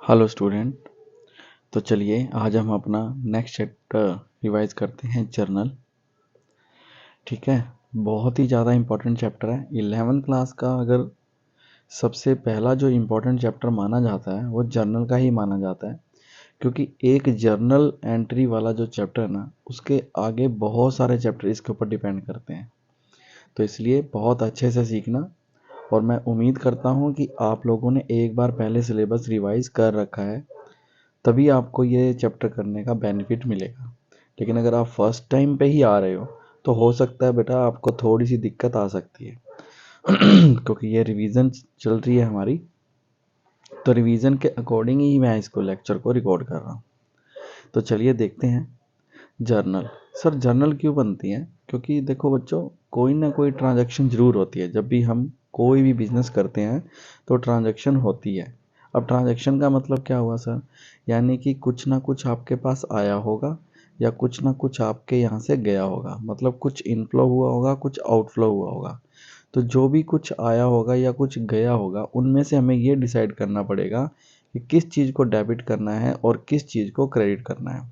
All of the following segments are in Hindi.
Hello student. तो चलिए आज हम अपना नेक्स्ट चैप्टर रिवाइज करते हैं जर्नल। ठीक है, बहुत ही ज़्यादा इम्पोर्टेंट चैप्टर है। 11th क्लास का अगर सबसे पहला जो इम्पोर्टेंट चैप्टर माना जाता है वो जर्नल का ही माना जाता है, क्योंकि एक जर्नल एंट्री वाला जो चैप्टर है ना, उसके आगे बहुत सारे चैप्टर इसके ऊपर डिपेंड करते हैं। तो इसलिए बहुत अच्छे से सीखना, और मैं उम्मीद करता हूँ कि आप लोगों ने एक बार पहले सिलेबस रिवाइज कर रखा है, तभी आपको ये चैप्टर करने का बेनिफिट मिलेगा। लेकिन अगर आप फर्स्ट टाइम पे ही आ रहे हो तो हो सकता है बेटा आपको थोड़ी सी दिक्कत आ सकती है क्योंकि ये रिवीजन चल रही है हमारी, तो रिवीजन के अकॉर्डिंग ही मैं इसको लेक्चर को रिकॉर्ड कर रहा हूँ। तो चलिए देखते हैं जर्नल। सर जर्नल क्यों बनती है? क्योंकि देखो बच्चों, कोई ना कोई ट्रांजैक्शन ज़रूर होती है। जब भी हम कोई भी बिजनेस करते हैं तो ट्रांजैक्शन होती है। अब ट्रांजैक्शन का मतलब क्या हुआ सर? यानी कि कुछ ना कुछ आपके पास आया होगा या कुछ ना कुछ आपके यहाँ से गया होगा, मतलब कुछ इनफ्लो हुआ होगा, कुछ आउटफ्लो हुआ होगा। तो जो भी कुछ आया होगा या कुछ गया होगा, उनमें से हमें ये डिसाइड करना पड़ेगा कि किस चीज़ को डेबिट करना है और किस चीज़ को क्रेडिट करना है।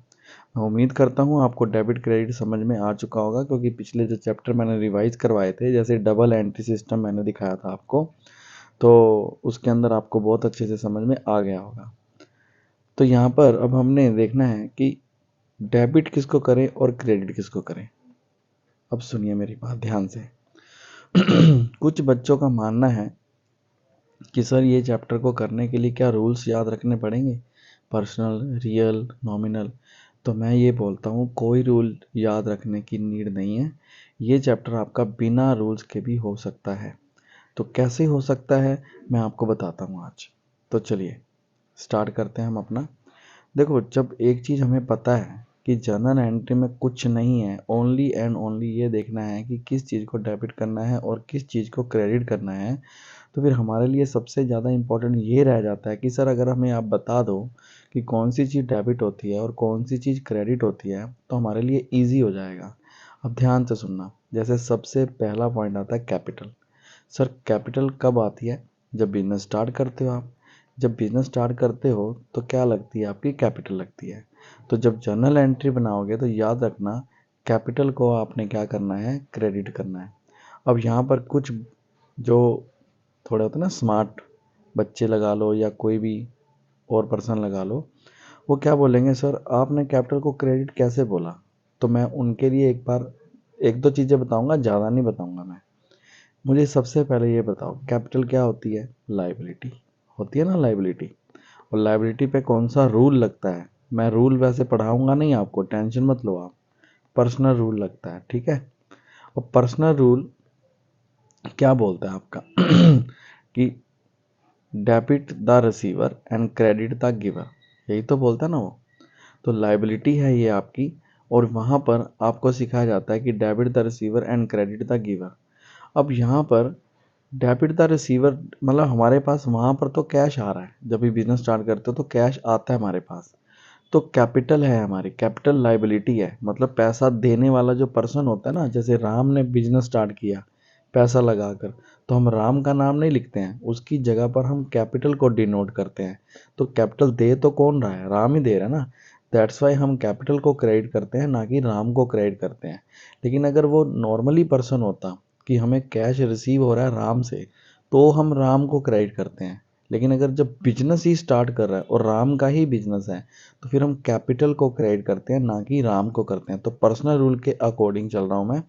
मैं उम्मीद करता हूँ आपको डेबिट क्रेडिट समझ में आ चुका होगा, क्योंकि पिछले जो चैप्टर मैंने रिवाइज करवाए थे, जैसे डबल एंट्री सिस्टम मैंने दिखाया था आपको, तो उसके अंदर आपको बहुत अच्छे से समझ में आ गया होगा। तो यहाँ पर अब हमने देखना है कि डेबिट किसको करें और क्रेडिट किसको करें। अब सुनिए मेरी बात ध्यान से कुछ बच्चों का मानना है कि सर ये चैप्टर को करने के लिए क्या रूल्स याद रखने पड़ेंगे, पर्सनल, रियल, नॉमिनल। तो मैं ये बोलता हूँ कोई रूल याद रखने की नीड नहीं है। ये चैप्टर आपका बिना रूल्स के भी हो सकता है। तो कैसे हो सकता है मैं आपको बताता हूँ आज। तो चलिए स्टार्ट करते हैं हम अपना। देखो, जब एक चीज़ हमें पता है कि जर्नल एंट्री में कुछ नहीं है, ओनली एंड ओनली ये देखना है कि किस चीज़ को डेबिट करना है और किस चीज़ को क्रेडिट करना है, तो फिर हमारे लिए सबसे ज़्यादा इम्पोर्टेंट ये रह जाता है कि सर अगर हमें आप बता दो कि कौन सी चीज़ डेबिट होती है और कौन सी चीज़ क्रेडिट होती है, तो हमारे लिए ईजी हो जाएगा। अब ध्यान से सुनना। जैसे सबसे पहला पॉइंट आता है कैपिटल। सर कैपिटल कब आती है? जब बिजनेस स्टार्ट करते हो आप। जब बिजनेस स्टार्ट करते हो तो क्या लगती है? आपकी कैपिटल लगती है। तो जब जर्नल एंट्री बनाओगे तो याद रखना, कैपिटल को आपने क्या करना है? क्रेडिट करना है। अब यहाँ पर कुछ जो थोड़े होते हैं ना स्मार्ट बच्चे लगा लो या कोई भी और पर्सन लगा लो, वो क्या बोलेंगे, सर आपने कैपिटल को क्रेडिट कैसे बोला? तो मैं उनके लिए एक बार एक दो चीज़ें बताऊंगा, ज़्यादा नहीं बताऊंगा मैं। मुझे सबसे पहले ये बताओ, कैपिटल क्या होती है? लाइबिलिटी होती है ना, लाइबिलिटी। और लाइबिलिटी पे कौन सा रूल लगता है? मैं रूल वैसे पढ़ाऊंगा नहीं आपको, टेंशन मत लो आप। पर्सनल रूल लगता है, ठीक है। और पर्सनल रूल क्या बोलता है आपका कि debit the receiver and credit the giver, यही तो बोलता है ना वो। तो लाइबिलिटी है ये आपकी, और वहाँ पर आपको सिखाया जाता है कि debit the receiver and credit the giver. अब यहाँ पर डेबिट द रिसीवर मतलब हमारे पास वहाँ पर तो कैश आ रहा है, जब भी बिजनेस स्टार्ट करते हो तो कैश आता है हमारे पास, तो कैपिटल है हमारी, कैपिटल लाइबिलिटी है। मतलब पैसा देने वाला जो पर्सन होता है ना, जैसे राम ने बिजनेस स्टार्ट किया पैसा लगाकर, तो हम राम का नाम नहीं लिखते हैं, उसकी जगह पर हम कैपिटल को डिनोट करते हैं। तो कैपिटल दे तो कौन रहा है? राम ही दे रहा है ना। दैट्स वाई हम कैपिटल को क्रेडिट करते हैं, ना कि राम को क्रेडिट करते हैं। लेकिन अगर वो नॉर्मली पर्सन होता कि हमें कैश रिसीव हो रहा है राम से, तो हम राम को क्रेडिट करते हैं। लेकिन अगर जब बिजनेस ही स्टार्ट कर रहा है और राम का ही बिजनेस है, तो फिर हम कैपिटल को क्रेडिट करते हैं, ना कि राम को करते हैं। तो पर्सनल रूल के अकॉर्डिंग चल रहा हूँ मैं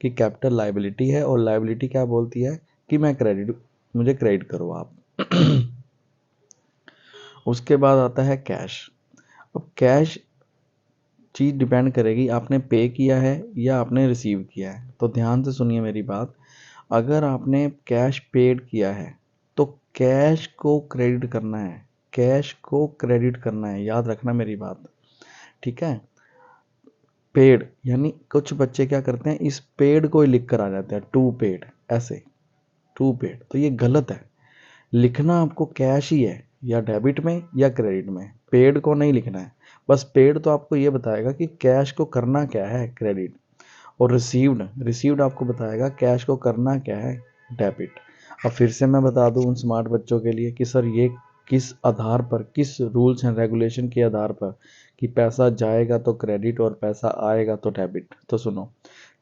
कि कैपिटल लाइबिलिटी है, और लाइबिलिटी क्या बोलती है कि मैं क्रेडिट, मुझे क्रेडिट करो आप उसके बाद आता है कैश। अब कैश चीज़ डिपेंड करेगी आपने पे किया है या आपने रिसीव किया है। तो ध्यान से सुनिए मेरी बात। अगर आपने कैश पेड किया है तो कैश को क्रेडिट करना है, कैश को क्रेडिट करना है, याद रखना मेरी बात, ठीक है। पेड यानी कुछ बच्चे क्या करते हैं, इस पेड को ही लिख कर आ जाते हैं टू पेड, ऐसे टू पेड, तो ये गलत है। लिखना आपको कैश ही है, या डेबिट में या क्रेडिट में, पेड को नहीं लिखना है। बस पेड तो आपको ये बताएगा कि कैश को करना क्या है, क्रेडिट। और रिसीव्ड, रिसीव्ड आपको बताएगा कैश को करना क्या है, डेबिट। अब फिर से मैं बता दूं उन स्मार्ट बच्चों के लिए कि सर ये किस आधार पर, किस रूल्स एंड रेगुलेशन के आधार पर कि पैसा जाएगा तो क्रेडिट और पैसा आएगा तो डेबिट। तो सुनो,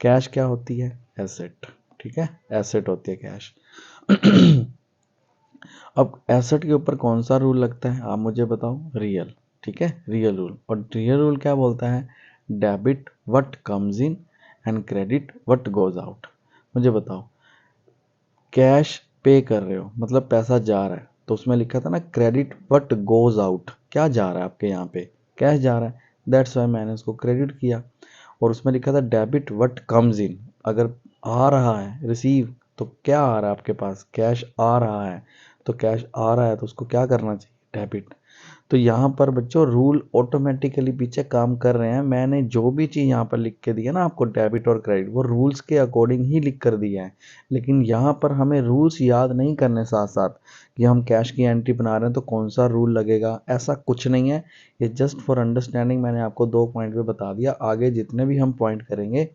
कैश क्या होती है? एसेट। ठीक है, एसेट होती है कैश। अब एसेट के ऊपर कौन सा रूल लगता है आप मुझे बताओ? रियल। ठीक है, रियल रूल। और रियल रूल क्या बोलता है? Debit what comes in and credit what goes out. मुझे बताओ, कैश पे कर रहे हो मतलब पैसा जा रहा है, तो उसमें लिखा था ना क्रेडिट व्हाट गोज आउट, क्या जा रहा है आपके यहाँ पे? कैश जा रहा है, दैट्स वाई मैंने उसको क्रेडिट किया। और उसमें लिखा था डेबिट व्हाट कम्स इन, अगर आ रहा है रिसीव तो क्या आ रहा है आपके पास? कैश आ रहा है, तो कैश आ रहा है तो उसको क्या करना चाहिए? डेबिट। तो यहाँ पर बच्चों रूल ऑटोमेटिकली पीछे काम कर रहे हैं। मैंने जो भी चीज़ यहाँ पर लिख के दी है ना आपको, डेबिट और क्रेडिट, वो रूल्स के अकॉर्डिंग ही लिख कर दिया है। लेकिन यहाँ पर हमें रूल्स याद नहीं करने साथ साथ कि हम कैश की एंट्री बना रहे हैं तो कौन सा रूल लगेगा, ऐसा कुछ नहीं है। ये जस्ट फॉर अंडरस्टैंडिंग मैंने आपको 2 पॉइंट पे बता दिया। आगे जितने भी हम पॉइंट करेंगे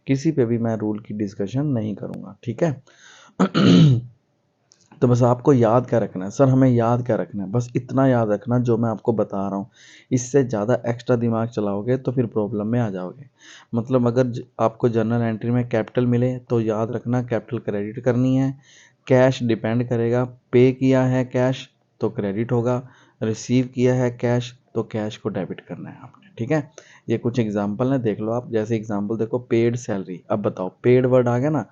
किसी पे भी मैं रूल की डिस्कशन नहीं करूँगा। ठीक है। तो बस आपको याद क्या रखना है? सर हमें याद क्या रखना है? बस इतना याद रखना जो मैं आपको बता रहा हूँ। इससे ज़्यादा एक्स्ट्रा दिमाग चलाओगे तो फिर प्रॉब्लम में आ जाओगे। मतलब अगर आपको जर्नल एंट्री में कैपिटल मिले तो याद रखना कैपिटल क्रेडिट करनी है। कैश डिपेंड करेगा, पे किया है कैश तो क्रेडिट होगा, रिसीव किया है कैश तो कैश को डेबिट करना है आपने। ठीक है, ये कुछ एग्जाम्पल है, देख लो आप। जैसे एग्जाम्पल देखो, पेड सैलरी। अब बताओ, पेड वर्ड आ गया ना,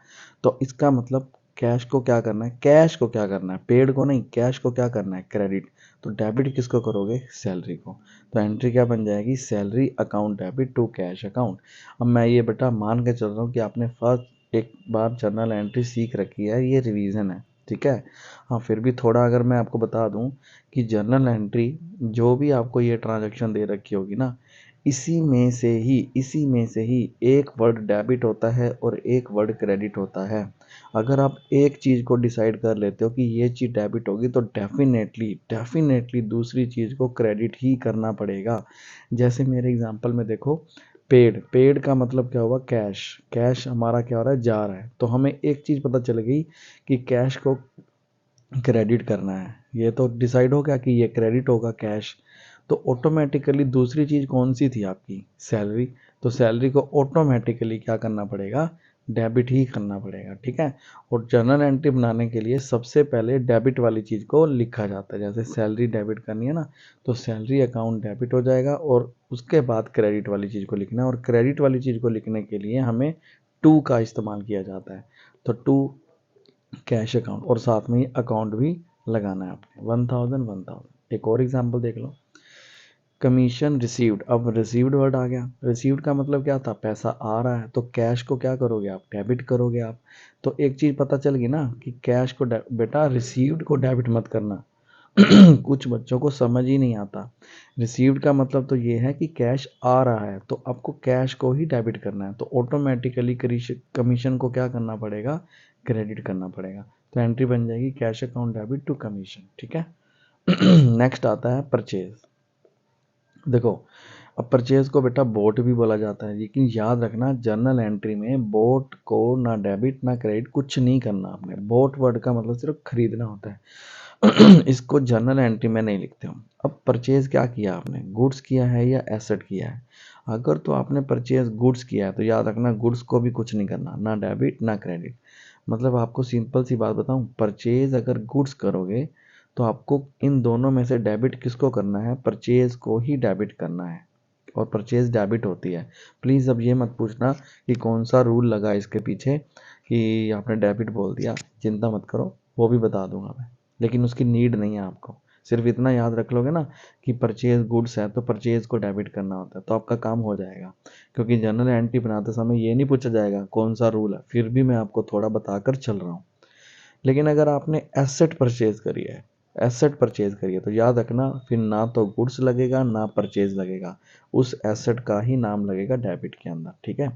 तो इसका मतलब कैश को क्या करना है? कैश को क्या करना है? पेड को नहीं, कैश को क्या करना है? क्रेडिट। तो डेबिट किसको करोगे? सैलरी को। तो एंट्री क्या बन जाएगी? Salary account debit to cash account. अब मैं ये बेटा मान के चल रहा हूँ कि आपने फर्स्ट एक बार जर्नल एंट्री सीख रखी है, ये रिवीजन है। ठीक है, हाँ फिर भी थोड़ा अगर मैं आपको बता दूं कि जर्नल एंट्री जो भी आपको ये ट्रांजैक्शन दे रखी होगी ना, इसी में से ही एक वर्ड डेबिट होता है और एक वर्ड क्रेडिट होता है। अगर आप एक चीज़ को डिसाइड कर लेते हो कि ये चीज़ डेबिट होगी तो डेफिनेटली दूसरी चीज़ को क्रेडिट ही करना पड़ेगा। जैसे मेरे एग्जांपल में देखो, पेड का मतलब क्या हुआ? कैश। कैश हमारा क्या हो रहा है? जा रहा है। तो हमें एक चीज़ पता चल गई कि कैश को क्रेडिट करना है, ये तो डिसाइड हो गया कि ये क्रेडिट होगा कैश। तो ऑटोमेटिकली दूसरी चीज़ कौन सी थी आपकी? सैलरी। तो सैलरी को ऑटोमेटिकली क्या करना पड़ेगा? डेबिट ही करना पड़ेगा। ठीक है, और जर्नल एंट्री बनाने के लिए सबसे पहले डेबिट वाली चीज़ को लिखा जाता है। जैसे सैलरी डेबिट करनी है ना, तो सैलरी अकाउंट डेबिट हो जाएगा और उसके बाद क्रेडिट वाली चीज़ को लिखना है। और क्रेडिट वाली चीज़ को लिखने के लिए हमें टू का इस्तेमाल किया जाता है। तो टू कैश अकाउंट, और साथ में ही अकाउंट भी लगाना है आपने। 1000। एक और एग्जांपल देख लो, कमीशन रिसीव्ड। अब रिसीव्ड वर्ड आ गया। रिसीव्ड का मतलब क्या था? पैसा आ रहा है, तो कैश को क्या करोगे आप? डेबिट करोगे आप। तो एक चीज़ पता चल गई ना कि कैश को बेटा रिसीव्ड को डेबिट मत करना। कुछ बच्चों को समझ ही नहीं आता। रिसीव्ड का मतलब तो ये है कि कैश आ रहा है, तो आपको कैश को ही डेबिट करना है, तो ऑटोमेटिकली कमीशन को क्या करना पड़ेगा? क्रेडिट करना पड़ेगा। तो एंट्री बन जाएगी cash account debit to commission. ठीक है। नेक्स्ट आता है परचेज। देखो, अब परचेज को बेटा बोट भी बोला जाता है, लेकिन याद रखना जर्नल एंट्री में बोट को ना डेबिट ना क्रेडिट कुछ नहीं करना आपने। बोट वर्ड का मतलब सिर्फ खरीदना होता है। इसको जर्नल एंट्री में नहीं लिखते हो। अब परचेज क्या किया आपने? गुड्स किया है या एसेट किया है? अगर तो आपने परचेज गुड्स किया है तो याद रखना गुड्स को भी कुछ नहीं करना, ना डेबिट ना क्रेडिट। मतलब आपको सिंपल सी बात बताऊं, परचेज अगर गुड्स करोगे तो आपको इन दोनों में से डेबिट किसको करना है? परचेज को ही डेबिट करना है, और परचेज डेबिट होती है। प्लीज़ अब ये मत पूछना कि कौन सा रूल लगा इसके पीछे कि आपने डेबिट बोल दिया। चिंता मत करो, वो भी बता दूंगा मैं, लेकिन उसकी नीड नहीं है आपको। सिर्फ इतना याद रख लोगे ना कि परचेज गुड्स है तो परचेज को डेबिट करना होता है, तो आपका काम हो जाएगा। क्योंकि जनरल एंट्री बनाते समय ये नहीं पूछा जाएगा कौन सा रूल है, फिर भी मैं आपको थोड़ा बताकर चल रहा हूँ। लेकिन अगर आपने एसेट परचेज करी है, तो याद रखना फिर ना तो गुड्स लगेगा ना परचेज लगेगा, उस एसेट का ही नाम लगेगा डेबिट के अंदर। ठीक है।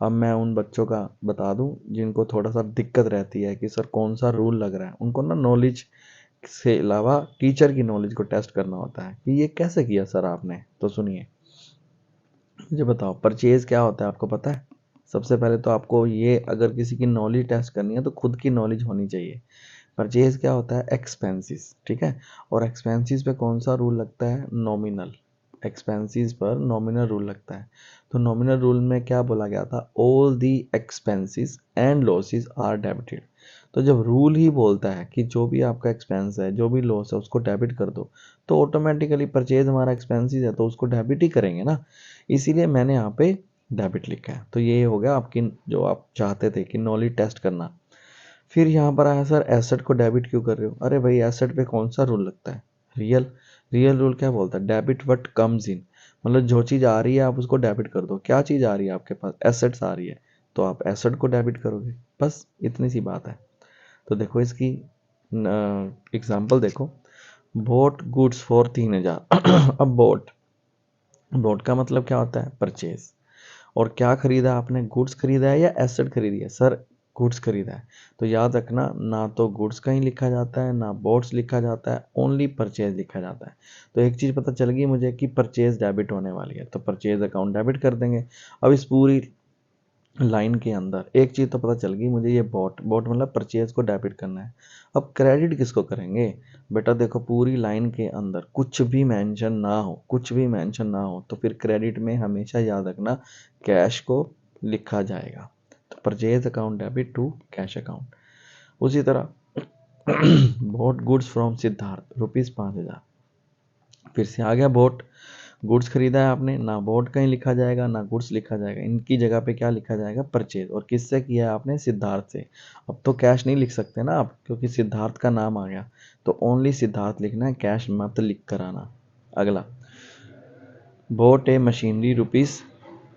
अब मैं उन बच्चों का बता दूं जिनको थोड़ा सा दिक्कत रहती है कि सर कौन सा रूल लग रहा है, उनको ना नॉलेज से अलावा टीचर की नॉलेज को टेस्ट करना होता है कि ये कैसे किया सर आपने। तो सुनिए, मुझे बताओ परचेज क्या होता है, आपको पता है? सबसे पहले तो आपको ये, अगर किसी की नॉलेज टेस्ट करनी है तो खुद की नॉलेज होनी चाहिए। परचेज क्या होता है, एक्सपेंसेस, ठीक है। और एक्सपेंसेस पे कौन सा रूल लगता है, नॉमिनल। एक्सपेंसेस पर नॉमिनल रूल लगता है। तो नॉमिनल रूल में क्या बोला गया था, all the expenses and losses are debited. तो जब रूल ही बोलता है कि जो भी आपका एक्सपेंस है, जो भी लॉस है, उसको डेबिट कर दो, तो ऑटोमेटिकली परचेज हमारा एक्सपेंसेस है तो उसको डेबिट ही करेंगे ना। इसीलिए मैंने यहाँ पे डेबिट लिखा है। तो ये हो गया आपकी, जो आप चाहते थे कि नॉलेज टेस्ट करना। फिर यहाँ पर आया सर एसेट को डेबिट क्यों कर रहे हो। अरे भाई एसेट पे कौन सा रूल लगता है, रियल। रियल रूल क्या बोलता है, डेबिट व्हाट कम्स इन। मतलब जो चीज़ आ रही है आप उसको डेबिट कर दो। क्या चीज़ आ रही है आपके पास, एसेट्स आ रही है, तो आप एसेट को डेबिट करोगे। बस इतनी सी बात है। तो देखो इसकी एग्जाम्पल देखो, बोट गुड्स फॉर 3,000। अब बोट, बोट का मतलब क्या होता है, परचेज। और क्या खरीदा आपने, गुड्स खरीदा है या एसेट खरीदी है, सर गुड्स खरीदा है। तो याद रखना, ना तो गुड्स कहीं लिखा जाता है ना बोट्स लिखा जाता है, ओनली परचेज लिखा जाता है। तो एक चीज़ पता चल गई मुझे कि परचेज डेबिट होने वाली है, तो परचेज अकाउंट डेबिट कर देंगे। अब इस पूरी लाइन के अंदर एक चीज़ तो पता चल गई मुझे, ये बॉट, बॉट मतलब परचेज को डेबिट करना है। अब क्रेडिट किसको करेंगे, बेटा देखो पूरी लाइन के अंदर कुछ भी मेंशन ना हो, कुछ भी मेंशन ना हो, तो फिर क्रेडिट में हमेशा याद रखना कैश को लिखा जाएगा। तो purchase account debit to cash account. उसी तरह बॉट गुड्स फ्रॉम सिद्धार्थ ₹5,000। फिर से आ गया बोट, गुड्स खरीदा है आपने, ना बोट कहीं लिखा जाएगा ना गुड्स लिखा जाएगा, इनकी जगह पे क्या लिखा जाएगा, परचेज। और किससे किया है आपने, सिद्धार्थ से। अब तो कैश नहीं लिख सकते ना आप, क्योंकि सिद्धार्थ का नाम आ गया, तो ओनली सिद्धार्थ लिखना है, कैश मत लिख कर आना। अगला, बोट ए मशीनरी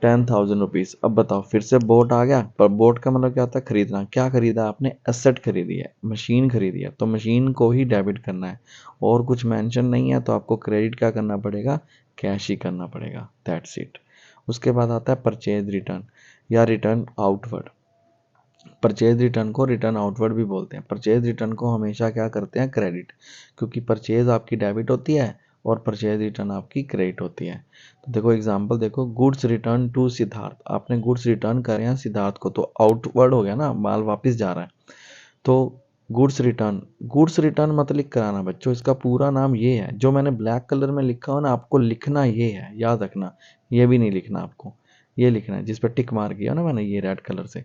₹10,000। अब बताओ, फिर से बोट आ गया, पर बोट का मतलब क्या होता है, खरीदना। क्या खरीदा आपने, एसेट खरीदी है, मशीन खरीदी है, तो मशीन को ही डेबिट करना है। और कुछ मेंशन नहीं है तो आपको क्रेडिट क्या करना पड़ेगा, कैश ही करना पड़ेगा, दैट्स इट। उसके बाद आता है परचेज रिटर्न या रिटर्न आउटवर्ड। परचेज रिटर्न को रिटर्न आउटवर्ड भी बोलते हैं। परचेज रिटर्न को हमेशा क्या करते हैं, क्रेडिट, क्योंकि परचेज आपकी डेबिट होती है और परचेज रिटर्न आपकी क्रेडिट होती है। तो देखो एग्जांपल देखो, गुड्स रिटर्न टू सिद्धार्थ, आपने गुड्स रिटर्न करे हैं सिद्धार्थ को, तो आउटवर्ड हो गया ना, माल वापस जा रहा है। तो गुड्स रिटर्न, गुड्स रिटर्न मत लिख कराना बच्चों, इसका पूरा नाम ये है, जो मैंने ब्लैक कलर में लिखा हो ना, आपको लिखना ये है, याद रखना। ये भी नहीं लिखना आपको, ये लिखना है जिस पर टिक मार किया ना मैंने ये रेड कलर से।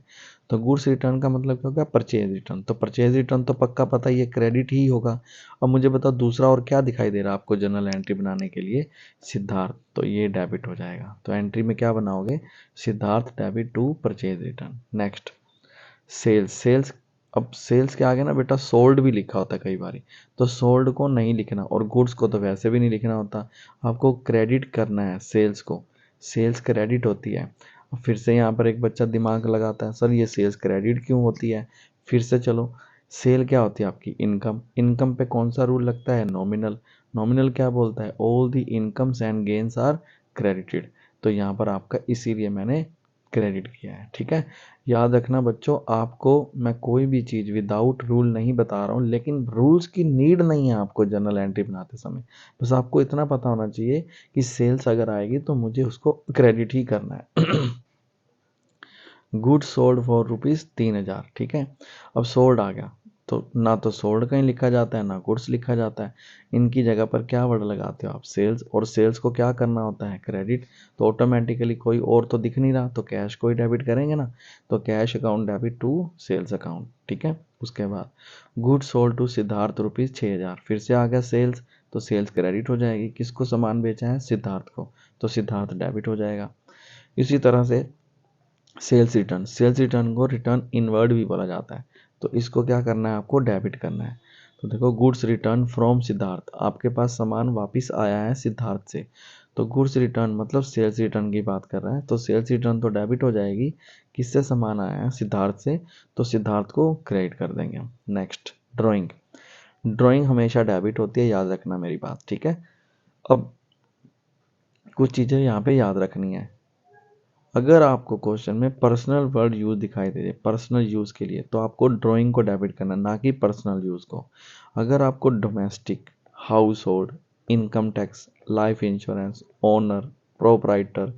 तो गुड्स रिटर्न का मतलब क्या होगा, परचेज रिटर्न। तो परचेज रिटर्न तो पक्का पता ये क्रेडिट ही होगा। अब मुझे बताओ दूसरा और क्या दिखाई दे रहा है आपको जनरल एंट्री बनाने के लिए, सिद्धार्थ, तो ये डेबिट हो जाएगा। तो एंट्री में क्या बनाओगे, Siddharth debit to purchase return. Next, sales, sales. अब सेल्स के आगे ना बेटा सोल्ड भी लिखा होता है कई बारी, तो सोल्ड को नहीं लिखना, और गुड्स को तो वैसे भी नहीं लिखना होता। आपको क्रेडिट करना है सेल्स को, सेल्स क्रेडिट होती है। फिर से यहाँ पर एक बच्चा दिमाग लगाता है, सर ये सेल्स क्रेडिट क्यों होती है। फिर से चलो, सेल क्या होती है आपकी, इनकम। इनकम पे कौन सा रूल लगता है, नॉमिनल। नॉमिनल क्या बोलता है, all the incomes and gains are credited. तो यहाँ पर आपका इसीलिए मैंने क्रेडिट किया है, ठीक है। याद रखना बच्चों, आपको मैं कोई भी चीज़ विदाउट रूल नहीं बता रहा हूँ, लेकिन रूल्स की नीड नहीं है आपको जनरल एंट्री बनाते समय। बस आपको इतना पता होना चाहिए कि सेल्स अगर आएगी तो मुझे उसको क्रेडिट ही करना है। गुड्स सोल्ड फॉर ₹3,000, ठीक है। अब सोल्ड आ गया, तो ना तो सोल्ड कहीं लिखा जाता है ना गुड्स लिखा जाता है, इनकी जगह पर क्या वर्ड लगाते हो आप, सेल्स। और सेल्स को क्या करना होता है, क्रेडिट। तो ऑटोमेटिकली कोई और तो दिख नहीं रहा, तो कैश को ही डेबिट करेंगे ना, तो cash account debit to sales account, ठीक है। उसके बाद गुड्स सोल्ड टू सिद्धार्थ ₹6,000, फिर से आ गया सेल्स, तो सेल्स क्रेडिट हो जाएगी, किसको सामान बेचा है, सिद्धार्थ को, तो सिद्धार्थ डेबिट हो जाएगा। इसी तरह से सेल्स रिटर्न, सेल्स रिटर्न को रिटर्न इनवर्ड भी बोला जाता है, तो इसको क्या करना है, आपको डेबिट करना है। तो देखो गुड्स रिटर्न फ्रॉम सिद्धार्थ, आपके पास सामान वापस आया है सिद्धार्थ से, तो गुड्स रिटर्न मतलब सेल्स रिटर्न की बात कर रहा है, तो सेल्स रिटर्न तो डेबिट हो जाएगी, किससे सामान आया है, सिद्धार्थ से, तो सिद्धार्थ को क्रेडिट कर देंगे हम। नेक्स्ट, ड्राइंग, ड्राइंग हमेशा डेबिट होती है, याद रखना मेरी बात, ठीक है। अब कुछ चीज़ें यहाँ पे याद रखनी है। अगर आपको क्वेश्चन में पर्सनल वर्ड यूज दिखाई दे रहे पर्सनल यूज के लिए, तो आपको ड्राइंग को डेबिट करना, ना कि पर्सनल यूज को। अगर आपको domestic, house hold, income tax, life insurance, owner, proprietor,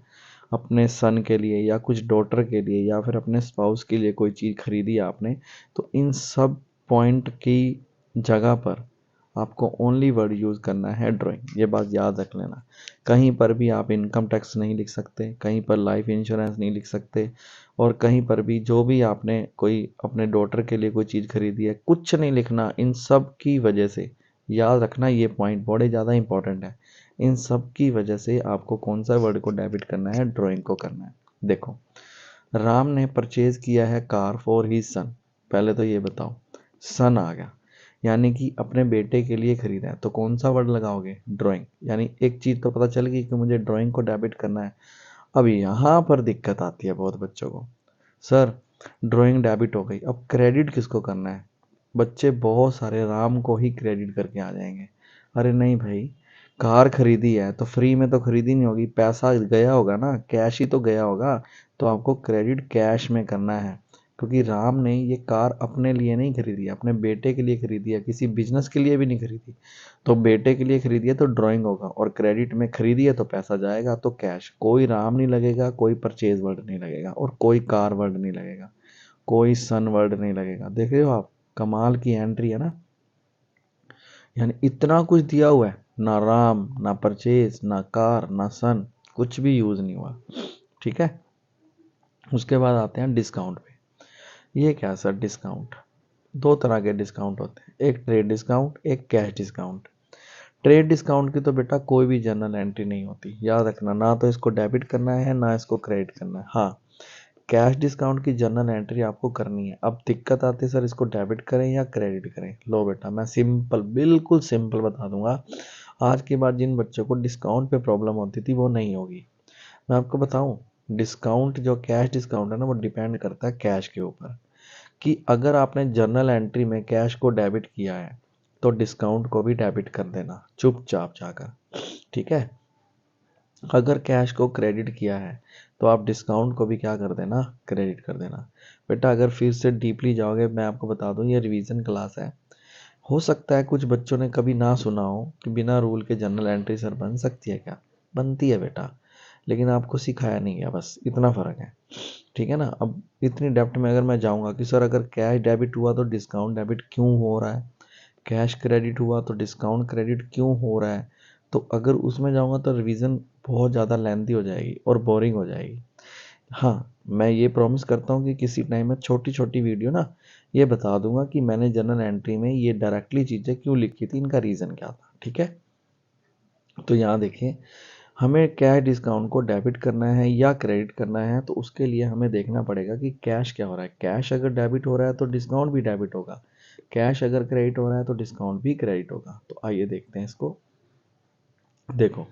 अपने सन के लिए या कुछ डॉटर के लिए या फिर अपने स्पाउस के लिए कोई चीज़ खरीदी आपने, तो इन सब पॉइंट की जगह पर आपको ओनली वर्ड यूज़ करना है ड्राइंग। ये बात याद रख लेना। कहीं पर भी आप इनकम टैक्स नहीं लिख सकते, कहीं पर लाइफ इंश्योरेंस नहीं लिख सकते, और कहीं पर भी जो भी आपने कोई अपने डॉटर के लिए कोई चीज़ खरीदी है, कुछ नहीं लिखना। इन सब की वजह से याद रखना, ये पॉइंट बड़े ज़्यादा इंपॉर्टेंट है। इन सब की वजह से आपको कौन सा वर्ड को डेबिट करना है, ड्राइंग को करना है। देखो, राम ने परचेज किया है कार फॉर ही सन। पहले तो ये बताओ, सन आ गया, यानी कि अपने बेटे के लिए खरीदा है, तो कौन सा वर्ड लगाओगे, ड्राइंग। यानी एक चीज़ तो पता चल गई कि मुझे ड्राइंग को डेबिट करना है। अब यहाँ पर दिक्कत आती है बहुत बच्चों को, सर ड्राइंग डेबिट हो गई, अब क्रेडिट किसको करना है। बच्चे बहुत सारे राम को ही क्रेडिट करके आ जाएंगे। अरे नहीं भाई, कार खरीदी है तो फ्री में तो खरीदी नहीं होगी, पैसा गया होगा ना, कैश ही तो गया होगा। तो आपको क्रेडिट कैश में करना है, क्योंकि राम ने ये कार अपने लिए नहीं खरीदी है, अपने बेटे के लिए खरीदी है, किसी बिजनेस के लिए भी नहीं खरीदी। तो बेटे के लिए खरीदी है तो ड्राइंग होगा, और क्रेडिट में खरीदी है तो पैसा जाएगा तो कैश। कोई राम नहीं लगेगा, कोई परचेज वर्ड नहीं लगेगा, और कोई कार वर्ड नहीं लगेगा, कोई सन वर्ड नहीं लगेगा। देख रहे हो आप, कमाल की एंट्री है ना। यानी इतना कुछ दिया हुआ है, ना राम, ना परचेज, ना कार, ना सन, कुछ भी यूज नहीं हुआ। ठीक है, उसके बाद आते हैं डिस्काउंट पे। ये क्या सर डिस्काउंट, दो तरह के डिस्काउंट होते हैं, एक ट्रेड डिस्काउंट, एक कैश डिस्काउंट। ट्रेड डिस्काउंट की तो बेटा कोई भी जर्नल एंट्री नहीं होती, याद रखना, ना तो इसको डेबिट करना है ना इसको क्रेडिट करना है। हाँ, कैश डिस्काउंट की जर्नल एंट्री आपको करनी है। अब दिक्कत आती है सर इसको डेबिट करें या क्रेडिट करें। लो बेटा, मैं सिंपल, बिल्कुल सिंपल बता दूंगा। आज के बाद जिन बच्चों को डिस्काउंट पे प्रॉब्लम होती थी वो नहीं होगी। मैं आपको बताऊं, डिस्काउंट जो कैश डिस्काउंट है ना, वो डिपेंड करता है कैश के ऊपर, कि अगर आपने जर्नल एंट्री में कैश को डेबिट किया है तो डिस्काउंट को भी डेबिट कर देना चुपचाप जाकर। ठीक है, अगर कैश को क्रेडिट किया है तो आप डिस्काउंट को भी क्या कर देना, क्रेडिट कर देना। बेटा अगर फिर से डीपली जाओगे, मैं आपको बता दूं ये रिवीजन क्लास है। हो सकता है कुछ बच्चों ने कभी ना सुना हो कि बिना रूल के जर्नल एंट्री सर बन सकती है क्या। बनती है बेटा, लेकिन आपको सिखाया नहीं गया, बस इतना फ़र्क है। ठीक है ना। अब इतनी डेप्थ में अगर मैं जाऊंगा कि सर अगर कैश डेबिट हुआ तो डिस्काउंट डेबिट क्यों हो रहा है, कैश क्रेडिट हुआ तो डिस्काउंट क्रेडिट क्यों हो रहा है, तो अगर उसमें जाऊंगा तो रिवीजन बहुत ज़्यादा लेंथी हो जाएगी और बोरिंग हो जाएगी। हाँ, मैं ये प्रॉमिस करता हूँ कि किसी टाइम में छोटी छोटी वीडियो ना ये बता दूंगा कि मैंने जर्नल एंट्री में ये डायरेक्टली चीज़ें क्यों लिखी थी, इनका रीज़न क्या था। ठीक है, तो यहाँ देखिए, हमें कैश डिस्काउंट को डेबिट करना है या क्रेडिट करना है, तो उसके लिए हमें देखना पड़ेगा कि कैश क्या हो रहा है। कैश अगर डेबिट हो रहा है तो डिस्काउंट भी डेबिट होगा, कैश अगर क्रेडिट हो रहा है तो डिस्काउंट भी क्रेडिट होगा। तो आइए देखते हैं इसको। देखो,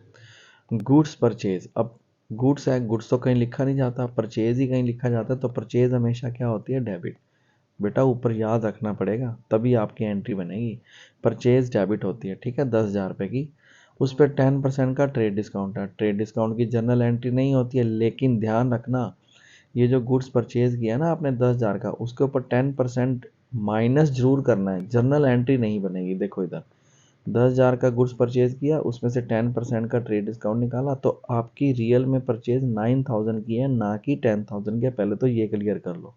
गुड्स परचेज, अब गुड्स है, गुड्स तो कहीं लिखा नहीं जाता, परचेज ही कहीं लिखा जाता है, तो परचेज हमेशा क्या होती है, डेबिट। बेटा ऊपर याद रखना पड़ेगा, तभी आपकी एंट्री बनेगी। परचेज डेबिट होती है, ठीक है, 10,000 रुपये की। उस पर 10% का ट्रेड डिस्काउंट है। ट्रेड डिस्काउंट की जनरल एंट्री नहीं होती है, लेकिन ध्यान रखना, ये जो गुड्स परचेज किया ना आपने 10,000 का, उसके ऊपर 10% माइनस जरूर करना है, जनरल एंट्री नहीं बनेगी। देखो इधर 10,000 का गुड्स परचेज किया, उसमें से 10% का ट्रेड डिस्काउंट निकाला, तो आपकी रियल में परचेज 9,000 की है, ना कि 10,000 की है। पहले तो ये क्लियर कर लो।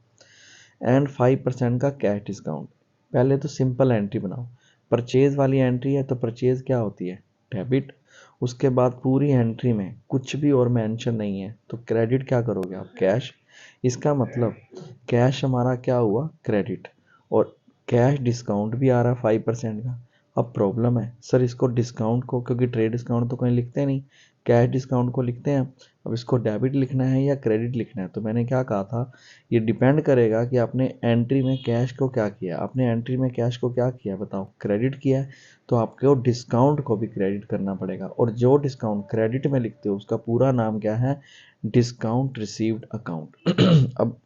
एंड 5% का कैश डिस्काउंट। पहले तो सिंपल एंट्री बनाओ, परचेज वाली एंट्री है तो परचेज क्या होती है, डेबिट। उसके बाद पूरी एंट्री में कुछ भी और मेंशन नहीं है तो क्रेडिट क्या करोगे आप, कैश। इसका मतलब कैश हमारा क्या हुआ, क्रेडिट, और कैश डिस्काउंट भी आ रहा है 5% का। अब प्रॉब्लम है सर इसको डिस्काउंट को, क्योंकि ट्रेड डिस्काउंट तो कहीं लिखते नहीं, कैश डिस्काउंट को लिखते हैं। अब इसको डेबिट लिखना है या क्रेडिट लिखना है, तो मैंने क्या कहा था, ये डिपेंड करेगा कि आपने एंट्री में कैश को क्या किया। आपने एंट्री में कैश को क्या किया बताओ, क्रेडिट किया है, तो आपको डिस्काउंट को भी क्रेडिट करना पड़ेगा। और जो डिस्काउंट क्रेडिट में लिखते हो उसका पूरा नाम क्या है, डिस्काउंट रिसीव्ड अकाउंट। अब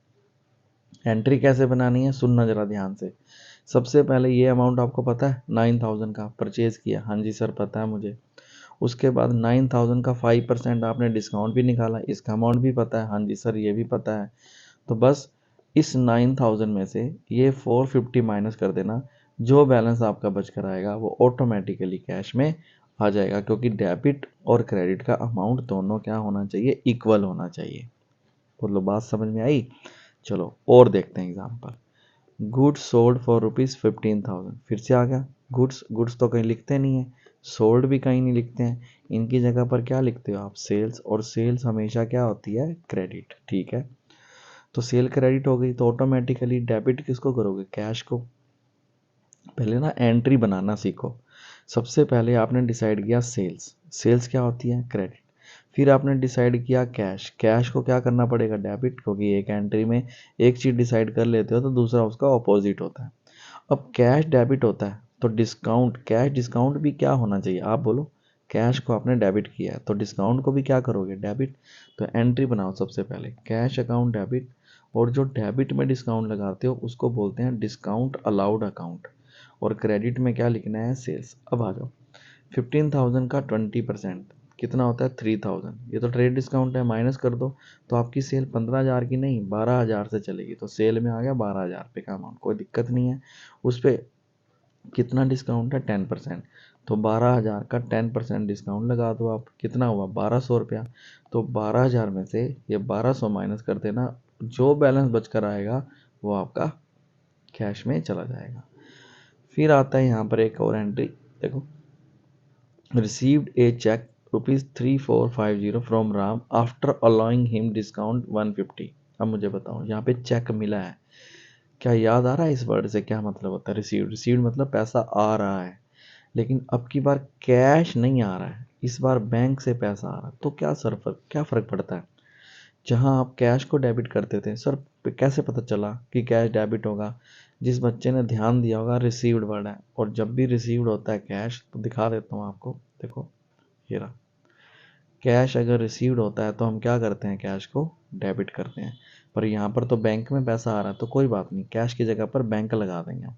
एंट्री कैसे बनानी है, सुनना जरा ध्यान से। सबसे पहले ये अमाउंट आपको पता है, 9,000 का परचेज किया, हाँ जी सर पता है मुझे। उसके बाद 9,000 का 5% आपने डिस्काउंट भी निकाला, इसका अमाउंट भी पता है, हाँ जी सर ये भी पता है। तो बस इस 9,000 में से ये 450 माइनस कर देना, जो बैलेंस आपका बच कर आएगा वो ऑटोमेटिकली कैश में आ जाएगा, क्योंकि डेबिट और क्रेडिट का अमाउंट दोनों क्या होना चाहिए, इक्वल होना चाहिए। बोलो बात समझ में आई। चलो और देखते हैं एग्जाम्पल। गुड्स सोल्ड फॉर ₹15,000, फिर से आ गया गुड्स तो कहीं लिखते नहीं है, सोल्ड भी कहीं नहीं लिखते हैं, इनकी जगह पर क्या लिखते हो आप, सेल्स, और सेल्स हमेशा क्या होती है, क्रेडिट। ठीक है, तो सेल क्रेडिट हो गई, तो ऑटोमेटिकली डेबिट किसको करोगे, कैश को। पहले ना एंट्री बनाना सीखो। सबसे पहले आपने डिसाइड किया सेल्स, सेल्स क्या होती है, क्रेडिट। फिर आपने डिसाइड किया कैश, कैश को क्या करना पड़ेगा, डेबिट, क्योंकि एक एंट्री में एक चीज़ डिसाइड कर लेते हो तो दूसरा उसका ऑपोजिट होता है। अब कैश डेबिट होता है तो डिस्काउंट, कैश डिस्काउंट भी क्या होना चाहिए, आप बोलो। कैश को आपने डेबिट किया है तो डिस्काउंट को भी क्या करोगे, डेबिट। तो एंट्री बनाओ सबसे पहले, कैश अकाउंट डेबिट, और जो डेबिट में डिस्काउंट लगाते हो उसको बोलते हैं डिस्काउंट अलाउड अकाउंट, और क्रेडिट में क्या लिखना है, सेल्स। अब आ जाओ, 15,000 का 20% कितना होता है, 3,000। ये तो ट्रेड डिस्काउंट है, माइनस कर दो, तो आपकी सेल 15,000 की नहीं 12,000 से चलेगी, तो सेल में आ गया 12,000 रुपये का अमाउंट, कोई दिक्कत नहीं है। उस पर कितना डिस्काउंट है, 10%, तो 12,000 का 10% डिस्काउंट लगा दो आप, कितना हुआ, 1,200 रुपया। तो 12,000 में से ये 1,200 माइनस कर देना, जो बैलेंस बचकर आएगा वो आपका कैश में चला जाएगा। फिर आता है यहाँ पर एक और एंट्री, देखो, received a cheque ₹3450 from Ram after allowing him discount 150। अब मुझे बताओ, यहाँ पे चेक मिला है, क्या याद आ रहा है इस वर्ड से क्या मतलब होता है, रिसीव्ड, रिसीव्ड मतलब पैसा आ रहा है, लेकिन अब की बार कैश नहीं आ रहा है, इस बार बैंक से पैसा आ रहा है, तो क्या फ़र्क पड़ता है। जहां आप कैश को डेबिट करते थे, सर कैसे पता चला कि कैश डेबिट होगा, जिस बच्चे ने ध्यान दिया होगा रिसीव्ड वर्ड है, और जब भी रिसीव्ड होता है कैश, तो दिखा देता हूँ आपको, देखो ये रहा, कैश अगर रिसीव्ड होता है तो हम क्या करते हैं, कैश को डेबिट करते हैं। पर यहाँ पर तो बैंक में पैसा आ रहा है तो कोई बात नहीं, कैश की जगह पर बैंक लगा देंगे हम।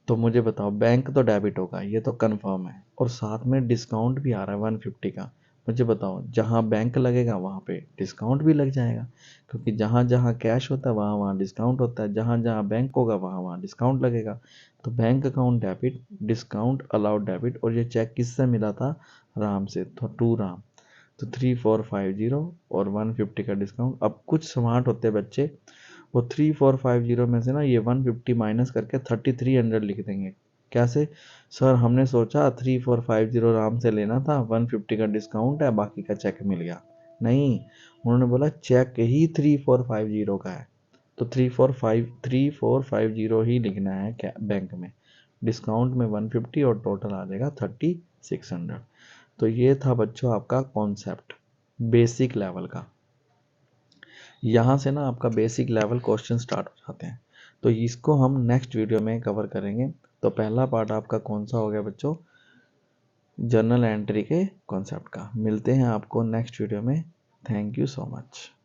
तो मुझे बताओ, बैंक तो डेबिट होगा, ये तो कंफर्म है, और साथ में डिस्काउंट भी आ रहा है 150 का। मुझे बताओ, जहाँ बैंक लगेगा वहाँ पे डिस्काउंट भी लग जाएगा, क्योंकि जहाँ जहाँ कैश होता है वहाँ वहाँ डिस्काउंट होता है, जहाँ जहाँ बैंक होगा वहाँ वहाँ डिस्काउंट लगेगा। तो bank account debit, discount allowed debit, और ये चेक किससे मिला था, राम से, तो टू राम। तो 3450 और 150 का डिस्काउंट। अब कुछ स्मार्ट होते हैं बच्चे, वो 3450 में से ना ये 150 माइनस करके 3300 लिख देंगे। कैसे, सर हमने सोचा 3450 राम से लेना था, 150 का डिस्काउंट है, बाकी का चेक मिल गया। नहीं, उन्होंने बोला चेक ही 3450 का है, तो 3450 ही लिखना है क्या बैंक में, डिस्काउंट में 150 और टोटल आ जाएगा 3600। तो ये था बच्चों आपका कॉन्सेप्ट बेसिक लेवल का। यहाँ से ना आपका बेसिक लेवल क्वेश्चन स्टार्ट हो जाते हैं, तो इसको हम नेक्स्ट वीडियो में कवर करेंगे। तो पहला पार्ट आपका कौन सा हो गया बच्चों, जर्नल एंट्री के कॉन्सेप्ट का। मिलते हैं आपको नेक्स्ट वीडियो में। Thank you so much.